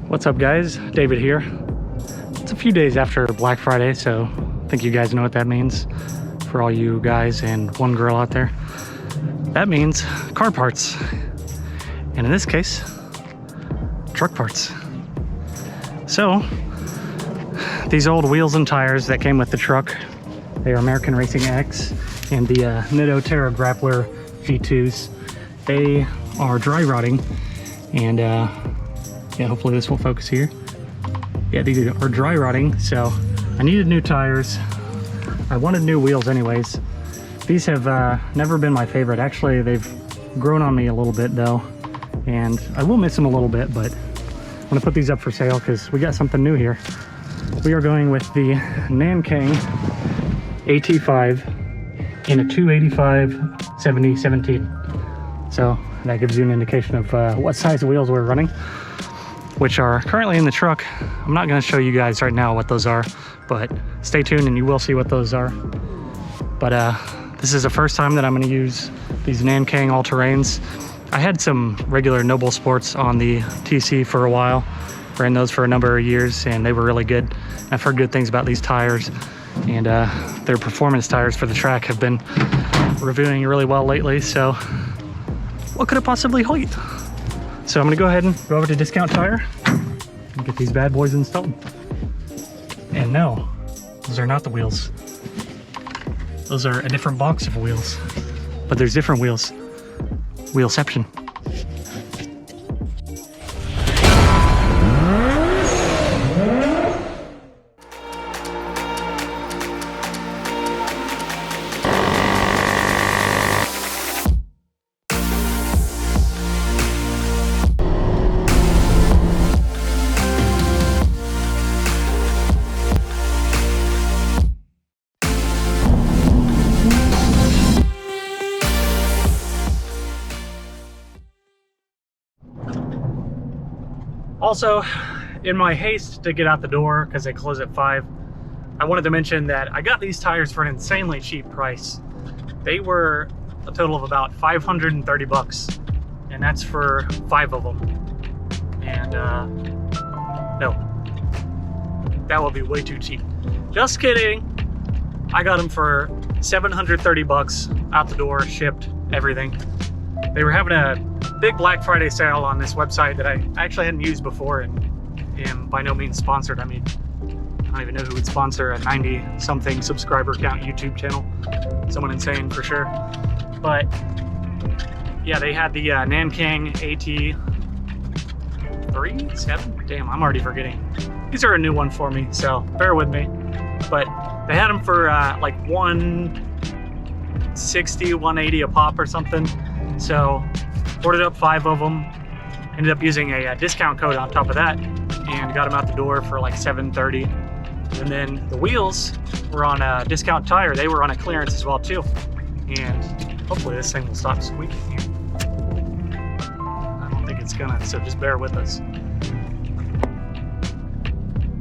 What's up guys, David here. It's a few days after Black Friday, so I think you guys know what that means for all you guys and one girl out there. That means car parts, and in this case, truck parts. So, these old wheels and tires that came with the truck, they are American Racing X and the Nitto Terra Grappler V2s. They are dry rotting, and yeah, hopefully this will focus here. Yeah, these are dry rotting, so I needed new tires. I wanted new wheels anyways. These have never been my favorite. Actually, they've grown on me a little bit though, and I will miss them a little bit, but I'm gonna put these up for sale because we got something new here. We are going with the Nankang AT-5 in a 285/70/17. So that gives you an indication of what size wheels we're running, which are currently in the truck. I'm not gonna show you guys right now what those are, but stay tuned and you will see what those are. But this is the first time that I'm gonna use these Nankang all-terrains. I had some regular Noble Sports on the TC for a while. Ran those for a number of years and they were really good. I've heard good things about these tires, and their performance tires for the track have been reviewing really well lately, so what could it possibly hold? So I'm gonna go ahead and go over to Discount Tire and get these bad boys installed. And no, those are not the wheels. Those are a different box of wheels, but there's different wheels. Wheelception. Also, in my haste to get out the door, because they close at 5, I wanted to mention that I got these tires for an insanely cheap price. They were a total of about 530 bucks, and that's for 5 of them. And no, that would be way too cheap. Just kidding. I got them for 730 bucks out the door, shipped, everything. They were having a big Black Friday sale on this website that I actually hadn't used before, and am by no means sponsored. I mean, I don't even know who would sponsor a 90-something subscriber count YouTube channel. Someone insane for sure. But yeah, they had the Nankang AT-5 7. Damn, I'm already forgetting. These are a new one for me, so bear with me. But they had them for like 160, 180 a pop or something. So ordered up 5 of them, ended up using a discount code on top of that, and got them out the door for like 730. And then the wheels were on a Discount Tire. They were on a clearance as well too. And hopefully this thing will stop squeaking here. I don't think it's gonna, so just bear with us.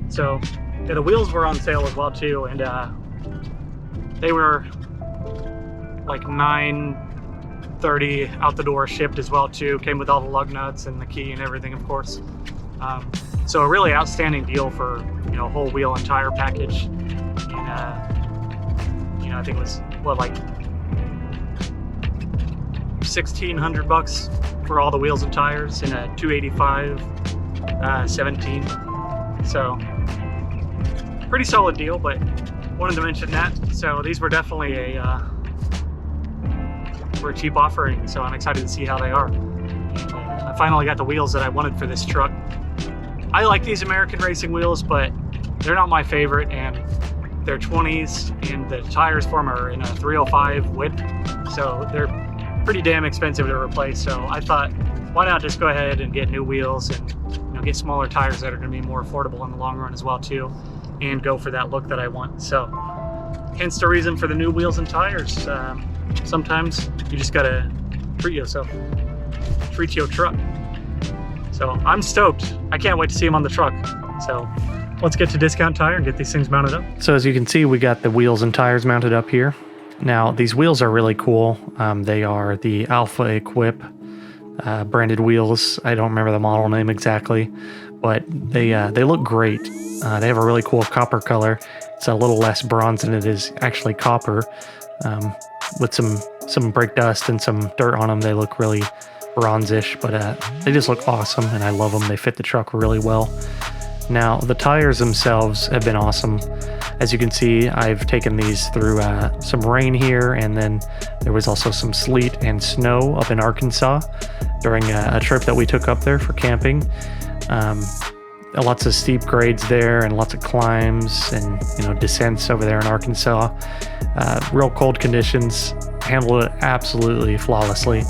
So yeah, the wheels were on sale as well too, and they were like $930 out the door, shipped as well too. Came with all the lug nuts and the key and everything, of course. So a really outstanding deal for, you know, whole wheel and tire package. And you know, I think it was what, like 1,600 bucks for all the wheels and tires in a 285/17. So pretty solid deal, but wanted to mention that. So these were definitely a cheap offering, so I'm excited to see how they are. And, I finally got the wheels that I wanted for this truck. I like these American Racing wheels, but they're not my favorite, and they're 20s, and the tires for them are in a 305 width, so they're pretty damn expensive to replace. So I thought, why not just go ahead and get new wheels and, you know, get smaller tires that are going to be more affordable in the long run as well too, and go for that look that I want. So hence the reason for the new wheels and tires. Sometimes you just gotta treat yourself, treat your truck. So I'm stoked. I can't wait to see them on the truck. So let's get to Discount Tire and get these things mounted up. So as you can see, we got the wheels and tires mounted up here. Now these wheels are really cool. They are the alphaequip branded wheels. I don't remember the model name exactly, but they look great. They have a really cool copper color. It's a little less bronze than it is actually copper. With some brake dust and some dirt on them, they look really bronze-ish, but they just look awesome, and I love them. They fit the truck really well. Now, the tires themselves have been awesome. As you can see, I've taken these through some rain here, and then there was also some sleet and snow up in Arkansas during a trip that we took up there for camping. Lots of steep grades there and lots of climbs and descents over there in Arkansas. Real cold conditions, handled it absolutely flawlessly.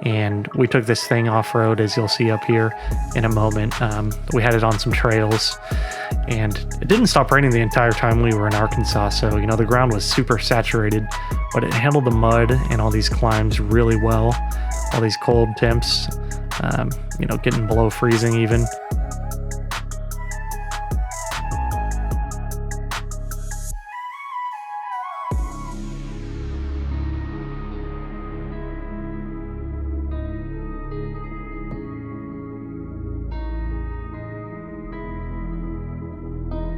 And we took this thing off-road, as you'll see up here in a moment. We had it on some trails, and it didn't stop raining the entire time we were in Arkansas, so the ground was super saturated, but it handled the mud and all these climbs really well. All these cold temps, getting below freezing even.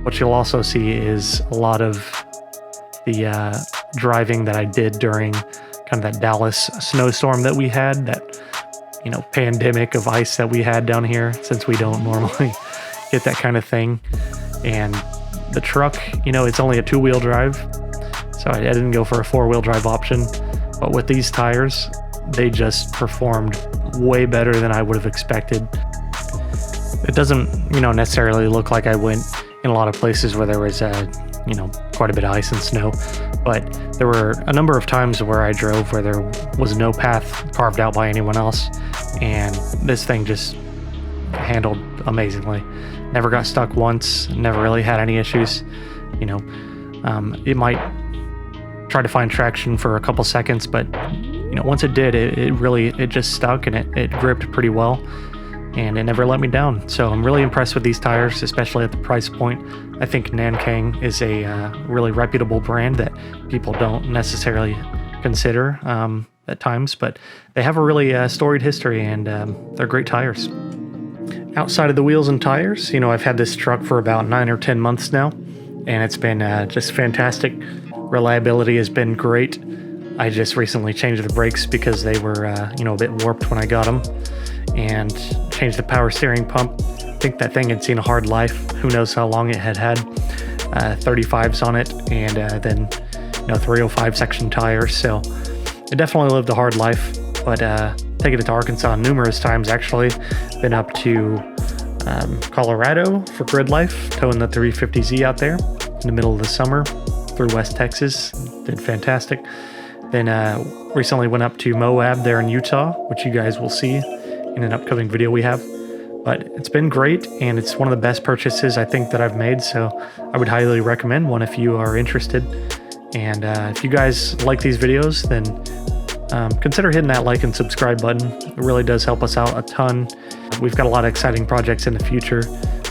What you'll also see is a lot of the driving that I did during kind of that Dallas snowstorm that we had, that pandemic of ice that we had down here, since we don't normally get that kind of thing. And the truck, it's only a 2-wheel drive, so I didn't go for a 4-wheel drive option. But with these tires, they just performed way better than I would have expected. It doesn't, necessarily look like I went in a lot of places where there was, quite a bit of ice and snow, but there were a number of times where I drove where there was no path carved out by anyone else, and this thing just handled amazingly. Never got stuck once, never really had any issues. It might try to find traction for a couple seconds, but once it did, it just stuck, and it gripped pretty well. And it never let me down. So I'm really impressed with these tires, especially at the price point. I think Nankang is a really reputable brand that people don't necessarily consider at times, but they have a really storied history, and they're great tires. Outside of the wheels and tires, I've had this truck for about 9 or 10 months now, and it's been just fantastic. Reliability has been great. I just recently changed the brakes because they were a bit warped when I got them, and changed the power steering pump. I think that thing had seen a hard life. Who knows how long it had 35s on it, and then 305 section tires. So it definitely lived a hard life. But taking it to Arkansas numerous times, actually. Been up to Colorado for grid life, towing the 350Z out there in the middle of the summer through West Texas. Did fantastic. Then recently went up to Moab there in Utah, which you guys will see in an upcoming video we have. But it's been great, and it's one of the best purchases I think that I've made, so I would highly recommend one if you are interested. And if you guys like these videos, then consider hitting that like and subscribe button. It really does help us out a ton. We've got a lot of exciting projects in the future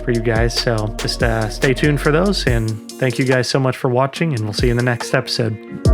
for you guys, so just stay tuned for those, and thank you guys so much for watching, and we'll see you in the next episode.